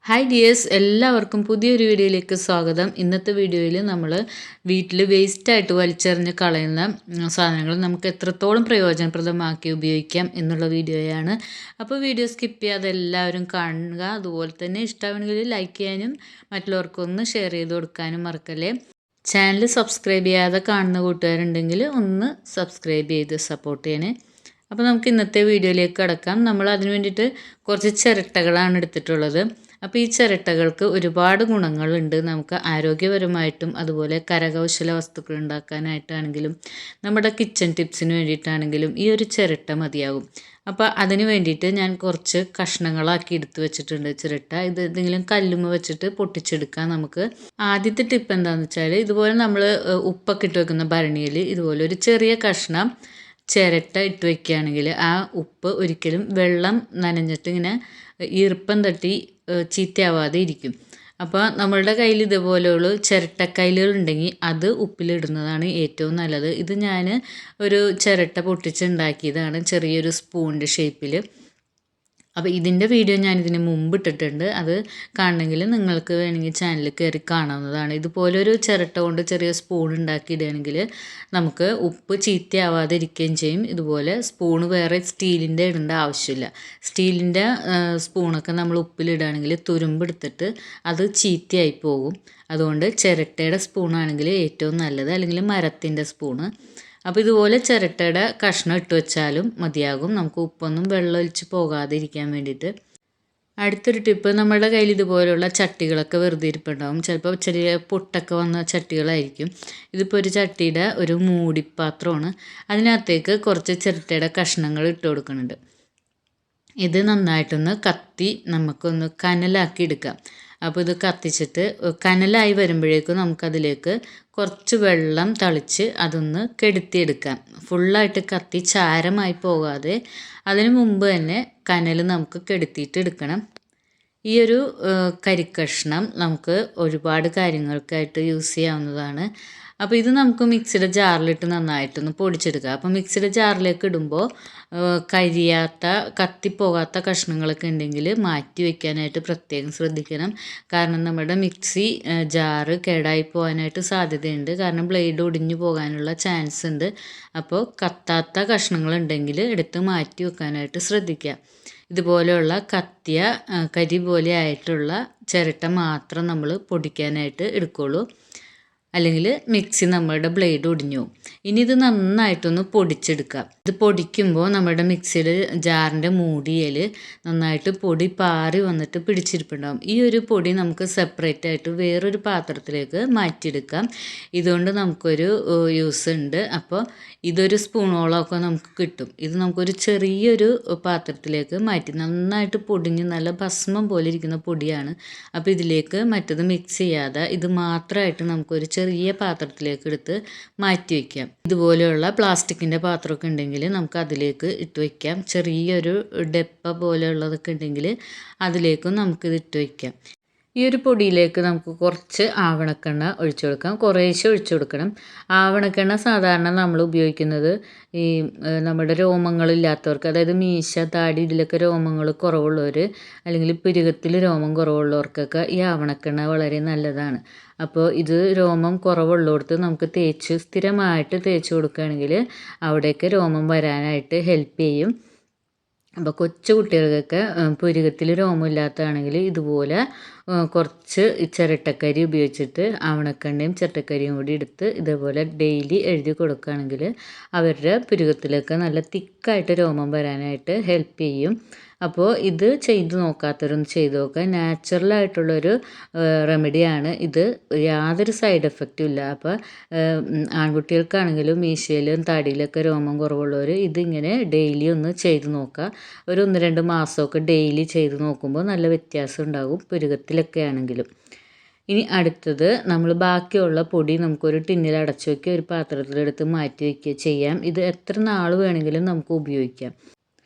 Hi dears, എല്ലാവർക്കും പുതിയൊരു വീഡിയോയിലേക്ക് സ്വാഗതം. ഇന്നത്തെ വീഡിയോയിൽ നമ്മൾ വീട്ടിൽ വേസ്റ്റായിട്ട് വലിച്ചെറിഞ്ഞ് കളയുന്ന സാധനങ്ങൾ നമുക്ക് എത്രത്തോളം പ്രയോജനപ്രദമാക്കി ഉപയോഗിക്കാം എന്നുള്ള വീഡിയോയാണ്. അപ്പോൾ വീഡിയോ സ്കിപ്പ് ചെയ്യാതെ എല്ലാവരും കാണുക. അതുപോലെ തന്നെ ഇഷ്ടമാണെങ്കിൽ ലൈക്ക് ചെയ്യാനും മറ്റുള്ളവർക്കൊന്ന് ഷെയർ ചെയ്ത് കൊടുക്കാനും മറക്കല്ലേ. ചാനൽ സബ്സ്ക്രൈബ് ചെയ്യാതെ കാണുന്ന കൂട്ടുകാരുണ്ടെങ്കിൽ ഒന്ന് സബ്സ്ക്രൈബ് ചെയ്ത് സപ്പോർട്ട് ചെയ്യണേ. അപ്പോൾ നമുക്ക് ഇന്നത്തെ വീഡിയോയിലേക്ക് കടക്കാം. നമ്മൾ അതിന് വേണ്ടിയിട്ട് കുറച്ച് ചിരട്ടകളാണ് എടുത്തിട്ടുള്ളത്. അപ്പോൾ ഈ ചിരട്ടകൾക്ക് ഒരുപാട് ഗുണങ്ങളുണ്ട്. നമുക്ക് ആരോഗ്യപരമായിട്ടും അതുപോലെ കരകൗശല വസ്തുക്കൾ ഉണ്ടാക്കാനായിട്ടാണെങ്കിലും നമ്മുടെ കിച്ചൺ ടിപ്സിന് വേണ്ടിയിട്ടാണെങ്കിലും ഈ ഒരു ചിരട്ട മതിയാകും. അപ്പോൾ അതിന് വേണ്ടിയിട്ട് ഞാൻ കുറച്ച് കഷ്ണങ്ങളാക്കി എടുത്ത് വെച്ചിട്ടുണ്ട് ചിരട്ട. ഇത് എന്തെങ്കിലും കല്ലുമ്മ വെച്ചിട്ട് പൊട്ടിച്ചെടുക്കാം നമുക്ക്. ആദ്യത്തെ ടിപ്പ് എന്താണെന്ന് വെച്ചാൽ, ഇതുപോലെ നമ്മൾ ഉപ്പൊക്കെ ഇട്ട് വെക്കുന്ന ഭരണിയിൽ ഇതുപോലെ ഒരു ചെറിയ കഷ്ണം ചിരട്ട ഇട്ട് വയ്ക്കുകയാണെങ്കിൽ ആ ഉപ്പ് ഒരിക്കലും വെള്ളം നനഞ്ഞിട്ട് ഇങ്ങനെ ഈർപ്പം തട്ടി ചീത്തയാവാതെ ഇരിക്കും. അപ്പോൾ നമ്മളുടെ കയ്യിൽ ഇതുപോലെയുള്ള ചിരട്ടക്കൈലുകൾ ഉണ്ടെങ്കിൽ അത് ഉപ്പിലിടുന്നതാണ് ഏറ്റവും നല്ലത്. ഇത് ഞാൻ ഒരു ചിരട്ട പൊട്ടിച്ചുണ്ടാക്കിയതാണ്, ചെറിയൊരു സ്പൂണിൻ്റെ ഷേപ്പിൽ. അപ്പോൾ ഇതിൻ്റെ വീഡിയോ ഞാനിതിന് മുമ്പ് ഇട്ടിട്ടുണ്ട്. അത് കാണണമെങ്കിൽ നിങ്ങൾക്ക് വേണമെങ്കിൽ ചാനലിൽ കയറി കാണാവുന്നതാണ്. ഇതുപോലൊരു ചിരട്ട കൊണ്ട് ചെറിയ സ്പൂൺ ഉണ്ടാക്കിയിടുകയാണെങ്കിൽ നമുക്ക് ഉപ്പ് ചീത്തയാവാതെ ഇരിക്കുകയും ചെയ്യും. ഇതുപോലെ സ്പൂണ് വേറെ സ്റ്റീലിൻ്റെ ഇടേണ്ട ആവശ്യമില്ല. സ്റ്റീലിൻ്റെ സ്പൂണൊക്കെ നമ്മൾ ഉപ്പിലിടുകയാണെങ്കിൽ തുരുമ്പെടുത്തിട്ട് അത് ചീത്തയായി പോകും. അതുകൊണ്ട് ചിരട്ടയുടെ സ്പൂണാണെങ്കിൽ ഏറ്റവും നല്ലത്, അല്ലെങ്കിൽ മരത്തിൻ്റെ സ്പൂണ്. അപ്പോൾ ഇതുപോലെ ചിരട്ടയുടെ കഷ്ണം ഇട്ട് വെച്ചാലും മതിയാകും, നമുക്ക് ഉപ്പൊന്നും വെള്ളം ഒലിച്ച് പോകാതെ ഇരിക്കാൻ വേണ്ടിയിട്ട്. അടുത്തൊരു ടിപ്പ്, നമ്മുടെ കയ്യിൽ ഇതുപോലെയുള്ള ചട്ടികളൊക്കെ വെറുതെ ഇരിപ്പുണ്ടാകും. ചിലപ്പോൾ ചെറിയ പൊട്ടൊക്കെ വന്ന ചട്ടികളായിരിക്കും. ഇതിപ്പോൾ ഒരു ചട്ടിയുടെ ഒരു മൂടിപ്പാത്രമാണ്. അതിനകത്തേക്ക് കുറച്ച് ചിരട്ടയുടെ കഷ്ണങ്ങൾ ഇട്ട് കൊടുക്കുന്നുണ്ട്. ഇത് നന്നായിട്ടൊന്ന് കത്തി നമുക്കൊന്ന് കനലാക്കി എടുക്കാം. അപ്പോൾ ഇത് കത്തിച്ചിട്ട് കനലായി വരുമ്പോഴേക്കും നമുക്കതിലേക്ക് കുറച്ച് വെള്ളം തളിച്ച് അതൊന്ന് കെടുത്തിയെടുക്കാം. ഫുള്ളായിട്ട് കത്തി ചാരമായി പോകാതെ അതിന് മുമ്പ് തന്നെ കനൽ നമുക്ക് കെടുത്തിയിട്ട് എടുക്കണം. ഈ ഒരു കരിക്കഷ്ണം നമുക്ക് ഒരുപാട് കാര്യങ്ങൾക്കായിട്ട് യൂസ് ചെയ്യാവുന്നതാണ്. അപ്പോൾ ഇത് നമുക്ക് മിക്സിയുടെ ജാറിലിട്ട് നന്നായിട്ടൊന്ന് പൊടിച്ചെടുക്കുക. അപ്പോൾ മിക്സിയുടെ ജാറിലേക്ക് ഇടുമ്പോൾ കരിയാത്ത കത്തിപ്പോകാത്ത കഷ്ണങ്ങളൊക്കെ ഉണ്ടെങ്കിൽ മാറ്റി വയ്ക്കാനായിട്ട് പ്രത്യേകം ശ്രദ്ധിക്കണം. കാരണം നമ്മുടെ മിക്സി ജാറ് കേടായി പോകാനായിട്ട് സാധ്യതയുണ്ട്. കാരണം ബ്ലേഡ് ഒടിഞ്ഞു പോകാനുള്ള ചാൻസ് ഉണ്ട്. അപ്പോൾ കത്താത്ത കഷ്ണങ്ങളുണ്ടെങ്കിൽ എടുത്ത് മാറ്റി വെക്കാനായിട്ട് ശ്രദ്ധിക്കുക. ഇതുപോലെയുള്ള കത്തിയ കരി പോലെ ആയിട്ടുള്ള ചിരട്ട മാത്രം നമ്മൾ പൊടിക്കാനായിട്ട് എടുക്കുകയുള്ളൂ, അല്ലെങ്കിൽ മിക്സി നമ്മളുടെ ബ്ലേഡ് ഒടിഞ്ഞു പോകും. ഇനി ഇത് നന്നായിട്ടൊന്ന് പൊടിച്ചെടുക്കാം. ഇത് പൊടിക്കുമ്പോൾ നമ്മുടെ മിക്സിയുടെ ജാറിൻ്റെ മൂടിയിൽ നന്നായിട്ട് പൊടി പാറി വന്നിട്ട് പിടിച്ചിരിപ്പുണ്ടാകും. ഈ ഒരു പൊടി നമുക്ക് സെപ്പറേറ്റ് ആയിട്ട് വേറൊരു പാത്രത്തിലേക്ക് മാറ്റിയെടുക്കാം. ഇതുകൊണ്ട് നമുക്കൊരു യൂസ് ഉണ്ട്. അപ്പോൾ ഇതൊരു സ്പൂണോളമൊക്കെ നമുക്ക് കിട്ടും. ഇത് നമുക്കൊരു ചെറിയൊരു പാത്രത്തിലേക്ക് മാറ്റി നന്നായിട്ട് പൊടിഞ്ഞ് നല്ല ഭസ്മം പോലെ ഇരിക്കുന്ന പൊടിയാണ്. അപ്പോൾ ഇതിലേക്ക് മറ്റത് മിക്സ് ചെയ്യാതെ ഇത് മാത്രമായിട്ട് നമുക്കൊരു ചെറിയ പാത്രത്തിലേക്ക് എടുത്ത് മാറ്റി വയ്ക്കാം. ഇതുപോലെയുള്ള പ്ലാസ്റ്റിക്കിൻ്റെ പാത്രമൊക്കെ ഉണ്ടെങ്കിൽ നമുക്ക് അതിലേക്ക് ഇട്ട് വയ്ക്കാം. ചെറിയൊരു ഡെപ്പ പോലെയുള്ളതൊക്കെ ഉണ്ടെങ്കിൽ അതിലേക്കും നമുക്കിത് ഇട്ട് വയ്ക്കാം. ഈ ഒരു പൊടിയിലേക്ക് നമുക്ക് കുറച്ച് ആവണക്കെണ്ണ ഒഴിച്ചു കൊടുക്കാം. കുറേശ്ശെ ഒഴിച്ചു കൊടുക്കണം. ആവണക്കെണ്ണ സാധാരണ നമ്മൾ ഉപയോഗിക്കുന്നത് ഈ നമ്മുടെ രോമങ്ങളില്ലാത്തവർക്ക്, അതായത് മീശ, താടി, ഇതിലൊക്കെ രോമങ്ങൾ കുറവുള്ളവർ, അല്ലെങ്കിൽ പുരുകത്തിൽ രോമം കുറവുള്ളവർക്കൊക്കെ ഈ ആവണക്കെണ്ണ വളരെ നല്ലതാണ്. അപ്പോൾ ഇത് രോമം കുറവുള്ളിടത്ത് നമുക്ക് സ്ഥിരമായിട്ട് തേച്ച് കൊടുക്കുകയാണെങ്കിൽ അവിടെയൊക്കെ രോമം വരാനായിട്ട് ഹെൽപ്പ് ചെയ്യും. അപ്പോൾ കൊച്ചു കുട്ടികൾക്കൊക്കെ പുരുകത്തിൽ രോമമില്ലാത്തതാണെങ്കിൽ ഇതുപോലെ കുറച്ച് ചിരട്ടക്കരി ഉപയോഗിച്ചിട്ട് ആവണക്കെണ്ണയും ചിരട്ടക്കരിയും കൂടി എടുത്ത് ഇതേപോലെ ഡെയിലി എഴുതി കൊടുക്കുകയാണെങ്കിൽ അവരുടെ പുരുകത്തിലൊക്കെ നല്ല തിക്കായിട്ട് രോമം വരാനായിട്ട് ഹെൽപ്പ് ചെയ്യും. അപ്പോൾ ഇത് ചെയ്ത് നോക്കാത്തവരൊന്ന് ചെയ്ത് നോക്കുക. നാച്ചുറലായിട്ടുള്ളൊരു റെമഡിയാണ് ഇത്. യാതൊരു സൈഡ് എഫക്റ്റും ഇല്ല. അപ്പോൾ ആൺകുട്ടികൾക്കാണെങ്കിലും മീശയിലും താടിയിലൊക്കെ രോമം കുറവുള്ളവർ ഇതിങ്ങനെ ഡെയിലി ഒന്ന് ചെയ്ത് നോക്കുക. ഒരു 1-2 മാസമൊക്കെ ഡെയിലി ചെയ്ത് നോക്കുമ്പോൾ നല്ല വ്യത്യാസം ഉണ്ടാകും, പുരുകത്തിലൊക്കെ ആണെങ്കിലും. ഇനി അടുത്തത്, നമ്മൾ ബാക്കിയുള്ള പൊടി നമുക്കൊരു ടിന്നിൽ അടച്ചു വയ്ക്കുക, ഒരു പാത്രത്തിലെടുത്ത് മാറ്റി വയ്ക്കുക ചെയ്യാം. ഇത് എത്ര നാൾ വേണമെങ്കിലും നമുക്ക് ഉപയോഗിക്കാം.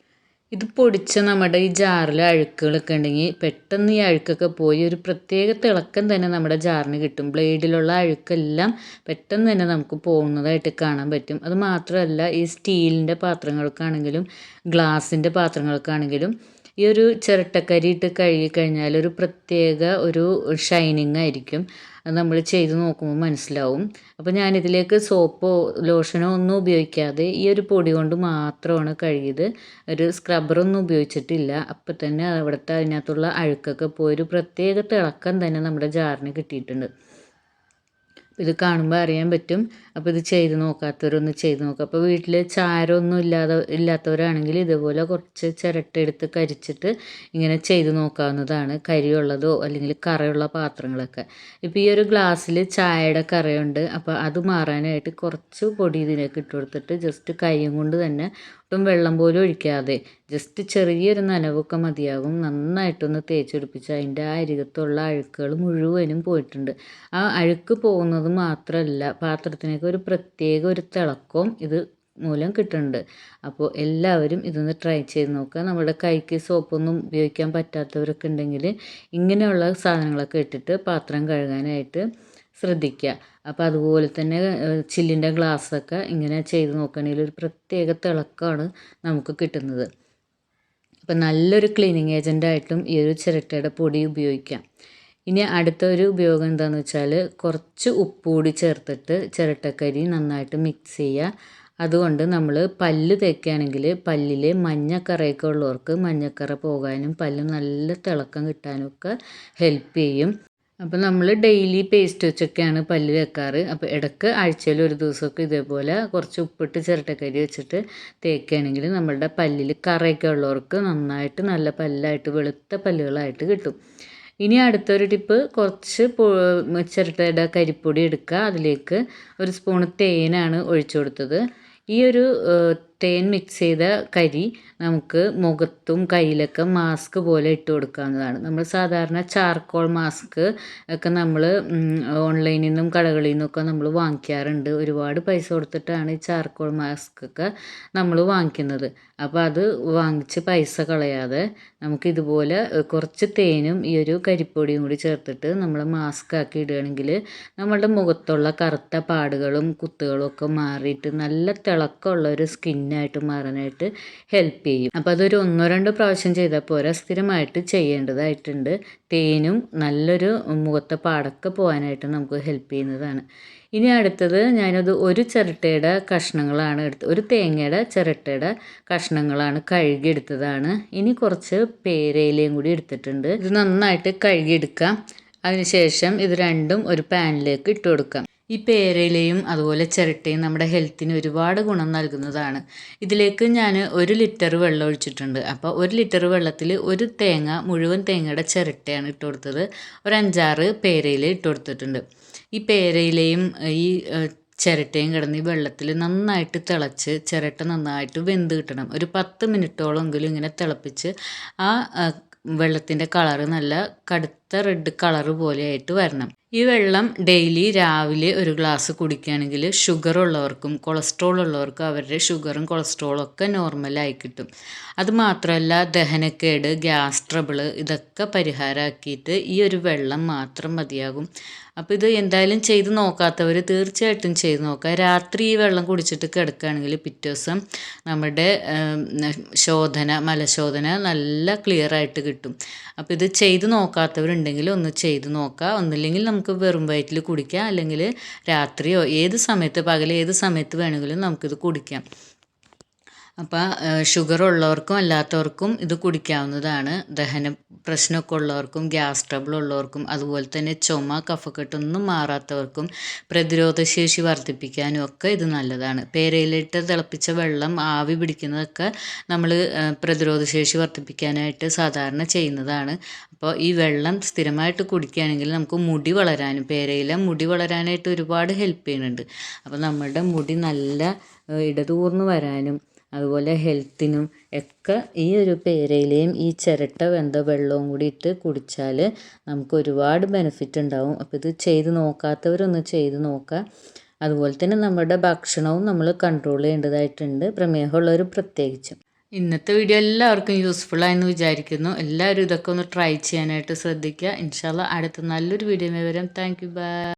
ഇത് പൊടിച്ച് നമ്മുടെ ഈ ജാറിൽ അഴുക്കുകളൊക്കെ ഉണ്ടെങ്കിൽ പെട്ടെന്ന് ഈ അഴുക്കൊക്കെ പോയി ഒരു പ്രത്യേക തിളക്കം തന്നെ നമ്മുടെ ജാറിന് കിട്ടും. ബ്ലേഡിലുള്ള അഴുക്കെല്ലാം പെട്ടെന്ന് തന്നെ നമുക്ക് പോകുന്നതായിട്ട് കാണാൻ പറ്റും. അത് മാത്രമല്ല, ഈ സ്റ്റീലിൻ്റെ പാത്രങ്ങൾക്കാണെങ്കിലും ഗ്ലാസിൻ്റെ പാത്രങ്ങൾക്കാണെങ്കിലും ഈ ഒരു ചിരട്ടക്കരി ഇട്ട് കഴുകി കഴിഞ്ഞാൽ ഒരു പ്രത്യേക ഒരു ഷൈനിങ് ആയിരിക്കും. അത് നമ്മൾ ചെയ്ത് നോക്കുമ്പോൾ മനസ്സിലാവും. അപ്പോൾ ഞാനിതിലേക്ക് സോപ്പോ ലോഷനോ ഒന്നും ഉപയോഗിക്കാതെ ഈ ഒരു പൊടി കൊണ്ട് മാത്രമാണ് കഴുകിയത്. ഒരു സ്ക്രബ്ബറൊന്നും ഉപയോഗിച്ചിട്ടില്ല. അപ്പം തന്നെ അവിടുത്തെ അതിനകത്തുള്ള അഴുക്കൊക്കെ പോയി ഒരു പ്രത്യേക തിളക്കം തന്നെ നമ്മുടെ ജാറിന് കിട്ടിയിട്ടുണ്ട്. ഇത് കാണുമ്പോൾ അറിയാൻ പറ്റും. അപ്പോൾ ഇത് ചെയ്ത് നോക്കാത്തവരൊന്ന് ചെയ്ത് നോക്കുക. അപ്പോൾ വീട്ടിൽ ചാരമൊന്നും ഇല്ലാത്തവരാണെങ്കിൽ ഇതുപോലെ കുറച്ച് ചിരട്ട എടുത്ത് കരിച്ചിട്ട് ഇങ്ങനെ ചെയ്ത് നോക്കാവുന്നതാണ്. കരിയുള്ളതോ അല്ലെങ്കിൽ കറയുള്ള പാത്രങ്ങളൊക്കെ. ഇപ്പോൾ ഈ ഒരു ഗ്ലാസ്സിൽ ചായയുടെ കറയുണ്ട്. അപ്പോൾ അത് മാറാനായിട്ട് കുറച്ച് പൊടി ഇതിലേക്ക് ഇട്ട് കൊടുത്തിട്ട് ജസ്റ്റ് കൈയും കൊണ്ട് തന്നെ ഒട്ടും വെള്ളം പോലും ഒഴിക്കാതെ ജസ്റ്റ് ചെറിയൊരു നനവൊക്കെ മതിയാകും. നന്നായിട്ടൊന്ന് തേച്ച് പിടിപ്പിച്ച് അതിൻ്റെ ആ അരികത്തുള്ള അഴുക്കുകൾ മുഴുവനും പോയിട്ടുണ്ട്. ആ അഴുക്ക് പോകുന്നത് മാത്രമല്ല പാത്രത്തിനൊക്കെ ഒരു പ്രത്യേക ഒരു തിളക്കവും ഇത് മൂലം കിട്ടുന്നുണ്ട്. അപ്പോൾ എല്ലാവരും ഇതൊന്ന് ട്രൈ ചെയ്ത് നോക്കുക. നമ്മുടെ കൈക്ക് സോപ്പൊന്നും ഉപയോഗിക്കാൻ പറ്റാത്തവരൊക്കെ ഉണ്ടെങ്കിൽ ഇങ്ങനെയുള്ള സാധനങ്ങളൊക്കെ ഇട്ടിട്ട് പാത്രം കഴുകാനായിട്ട് ശ്രദ്ധിക്കുക. അപ്പോൾ അതുപോലെ തന്നെ ചില്ലിൻ്റെ ഗ്ലാസ്സൊക്കെ ഇങ്ങനെ ചെയ്ത് നോക്കുകയാണെങ്കിൽ ഒരു പ്രത്യേക തിളക്കമാണ് നമുക്ക് കിട്ടുന്നത്. അപ്പം നല്ലൊരു ക്ലീനിങ് ഏജൻ്റായിട്ടും ഈ ഒരു ചിരട്ടയുടെ പൊടി ഉപയോഗിക്കാം. ഇനി അടുത്തൊരു ഉപയോഗം എന്താണെന്ന് വെച്ചാൽ കുറച്ച് ഉപ്പ് കൂടി ചേർത്തിട്ട് ചിരട്ടക്കരി നന്നായിട്ട് മിക്സ് ചെയ്യുക. അതുകൊണ്ട് നമ്മൾ പല്ല് തേക്കുകയാണെങ്കിൽ പല്ലിൽ മഞ്ഞക്കറയൊക്കെ ഉള്ളവർക്ക് മഞ്ഞക്കറ പോകാനും പല്ല് നല്ല തിളക്കം കിട്ടാനും ഒക്കെ ഹെൽപ്പ് ചെയ്യും. അപ്പോൾ നമ്മൾ ഡെയിലി പേസ്റ്റ് വെച്ചൊക്കെയാണ് പല്ല് തേക്കാറ്. അപ്പോൾ ഇടയ്ക്ക് ആഴ്ചയിൽ ഒരു ദിവസമൊക്കെ ഇതേപോലെ കുറച്ച് ഉപ്പിട്ട് ചിരട്ടക്കരി വെച്ചിട്ട് തേക്കുകയാണെങ്കിൽ നമ്മളുടെ പല്ലിൽ കറയൊക്കെ ഉള്ളവർക്ക് നന്നായിട്ട് നല്ല പല്ലായിട്ട് വെളുത്ത പല്ലുകളായിട്ട് കിട്ടും. ഇനി അടുത്തൊരു ടിപ്പ്, കുറച്ച് ചിരട്ടയുടെ കരിപ്പൊടി എടുക്കുക. അതിലേക്ക് ഒരു സ്പൂൺ തേനാണ് ഒഴിച്ചു കൊടുത്തത്. ഈ ഒരു തേൻ മിക്സ് ചെയ്ത കരി നമുക്ക് മുഖത്തും കയ്യിലൊക്കെ മാസ്ക് പോലെ ഇട്ട് കൊടുക്കാവുന്നതാണ്. നമ്മൾ സാധാരണ ചാർക്കോൾ മാസ്ക് ഒക്കെ നമ്മൾ ഓൺലൈനിൽ നിന്നും കടകളിൽ നിന്നൊക്കെ നമ്മൾ വാങ്ങിക്കാറുണ്ട്. ഒരുപാട് പൈസ കൊടുത്തിട്ടാണ് ഈ ചാർക്കോൾ മാസ്ക് ഒക്കെ നമ്മൾ വാങ്ങിക്കുന്നത്. അപ്പോൾ അത് വാങ്ങിച്ച് പൈസ കളയാതെ നമുക്ക് ഇതുപോലെ കുറച്ച് തേനും ഈ ഒരു കരിപ്പൊടിയും കൂടി ചേർത്തിട്ട് നമ്മൾ മാസ്ക് ആക്കി ഇടുകയാണെങ്കിൽ നമ്മളുടെ മുഖത്തുള്ള കറുത്ത പാടുകളും കുത്തുകളും ഒക്കെ മാറിയിട്ട് നല്ല തിളക്കമുള്ള ഒരു സ്കിന്നായിട്ട് മാറാനായിട്ട് ഹെൽപ്പ് ചെയ്യും. അപ്പോൾ അതൊരു 1-2 പ്രാവശ്യം ചെയ്താൽ പോരാ, സ്ഥിരമായിട്ട് ചെയ്യേണ്ടതായിട്ടുണ്ട്. തേനും നല്ലൊരു മുഖത്തെ പാടൊക്കെ പോകാനായിട്ട് നമുക്ക് ഹെൽപ്പ് ചെയ്യുന്നതാണ്. ഇനി അടുത്തത് ഞാനത് ഒരു ചിരട്ടയുടെ കഷ്ണങ്ങളാണ് ഒരു തേങ്ങയുടെ ചിരട്ടയുടെ കഷ്ണങ്ങളാണ് കഴുകിയെടുത്തതാണ്. ഇനി കുറച്ച് പേരയിലയും കൂടി എടുത്തിട്ടുണ്ട്. ഇത് നന്നായിട്ട് കഴുകിയെടുക്കാം. അതിനുശേഷം ഇത് രണ്ടും ഒരു പാനിലേക്ക് ഇട്ട് കൊടുക്കാം. ഈ പേരയിലയും അതുപോലെ ചിരട്ടയും നമ്മുടെ ഹെൽത്തിന് ഒരുപാട് ഗുണം നൽകുന്നതാണ്. ഇതിലേക്ക് ഞാൻ 1 ലിറ്റർ വെള്ളം ഒഴിച്ചിട്ടുണ്ട്. അപ്പോൾ 1 ലിറ്റർ വെള്ളത്തിൽ ഒരു തേങ്ങ മുഴുവൻ തേങ്ങയുടെ ചിരട്ടയാണ് ഇട്ട് കൊടുത്തത്. ഒരു 5-6 പേരയില ഇട്ട് കൊടുത്തിട്ടുണ്ട്. ഈ പേരയിലയും ഈ ചിരട്ടയും കിടന്ന് ഈ വെള്ളത്തിൽ നന്നായിട്ട് തിളച്ച് ചിരട്ട നന്നായിട്ട് വെന്ത് കിട്ടണം. ഒരു 10 മിനിറ്റോളമെങ്കിലും ഇങ്ങനെ തിളപ്പിച്ച് ആ വെള്ളത്തിൻ്റെ കളറ് നല്ല കടുത്ത റെഡ് കളറ് പോലെയായിട്ട് വരണം. ഈ വെള്ളം ഡെയിലി രാവിലെ ഒരു ഗ്ലാസ് കുടിക്കുകയാണെങ്കിൽ ഷുഗർ ഉള്ളവർക്കും കൊളസ്ട്രോൾ ഉള്ളവർക്കും അവരുടെ ഷുഗറും കൊളസ്ട്രോളും ഒക്കെ നോർമലായി കിട്ടും. അതുമാത്രമല്ല ദഹനക്കേട്, ഗ്യാസ് ട്രബിൾ ഇതൊക്കെ പരിഹാരമാക്കിയിട്ട് ഈ ഒരു വെള്ളം മാത്രം മതിയാകും. അപ്പോൾ ഇത് എന്തായാലും ചെയ്ത് നോക്കാത്തവർ തീർച്ചയായിട്ടും ചെയ്ത് നോക്കുക. രാത്രി ഈ വെള്ളം കുടിച്ചിട്ട് കിടക്കുകയാണെങ്കിൽ പിറ്റേ ദിവസം നമ്മുടെ മലശോധന നല്ല ക്ലിയർ ആയിട്ട് കിട്ടും. അപ്പോൾ ഇത് ചെയ്ത് നോക്കാത്തവരുണ്ടെങ്കിൽ ഒന്ന് ചെയ്ത് നോക്കുക. ഒന്നില്ലെങ്കിൽ നമുക്ക് വെറും വയറ്റിൽ കുടിക്കാം, അല്ലെങ്കിൽ രാത്രിയോ പകൽ ഏത് സമയത്ത് വേണമെങ്കിലും നമുക്കിത് കുടിക്കാം. അപ്പോൾ ഷുഗർ ഉള്ളവർക്കും അല്ലാത്തവർക്കും ഇത് കുടിക്കാവുന്നതാണ്. ദഹന പ്രശ്നമൊക്കെ ഉള്ളവർക്കും ഗ്യാസ് ട്രബിൾ ഉള്ളവർക്കും അതുപോലെ തന്നെ ചുമ കഫക്കെട്ടൊന്നും മാറാത്തവർക്കും പ്രതിരോധശേഷി വർദ്ധിപ്പിക്കാനും ഒക്കെ ഇത് നല്ലതാണ്. പേരയിലിട്ട് തിളപ്പിച്ച വെള്ളം ആവി പിടിക്കുന്നതൊക്കെ നമ്മൾ പ്രതിരോധശേഷി വർദ്ധിപ്പിക്കാനായിട്ട് സാധാരണ ചെയ്യുന്നതാണ്. അപ്പോൾ ഈ വെള്ളം സ്ഥിരമായിട്ട് കുടിക്കുകയാണെങ്കിൽ നമുക്ക് മുടി വളരാനും പേരയില മുടി വളരാനായിട്ട് ഒരുപാട് ഹെൽപ്പ് ചെയ്യുന്നുണ്ട്. അപ്പോൾ നമ്മളുടെ മുടി നല്ല ഇടതൂർന്ന് വരാനും അതുപോലെ ഹെൽത്തിനും ഒക്കെ ഈ ഒരു പേരയിലയും ഈ ചിരട്ട വെന്ത വെള്ളവും കൂടി ഇട്ട് കുടിച്ചാൽ നമുക്ക് ഒരുപാട് ബെനിഫിറ്റ് ഉണ്ടാവും. അപ്പോൾ ഇത് ചെയ്ത് നോക്കാത്തവരൊന്ന് ചെയ്ത് നോക്കുക. അതുപോലെ തന്നെ നമ്മുടെ ഭക്ഷണവും നമ്മൾ കൺട്രോൾ ചെയ്യേണ്ടതായിട്ടുണ്ട്, പ്രമേഹമുള്ളവർ പ്രത്യേകിച്ചും. ഇന്നത്തെ വീഡിയോ എല്ലാവർക്കും യൂസ്ഫുൾ ആയെന്ന് വിചാരിക്കുന്നു. എല്ലാവരും ഇതൊക്കെ ഒന്ന് ട്രൈ ചെയ്യാനായിട്ട് ശ്രദ്ധിക്കുക. ഇൻഷാല്ലാ അടുത്ത നല്ലൊരു വീഡിയോ വരാം. Thank you, by.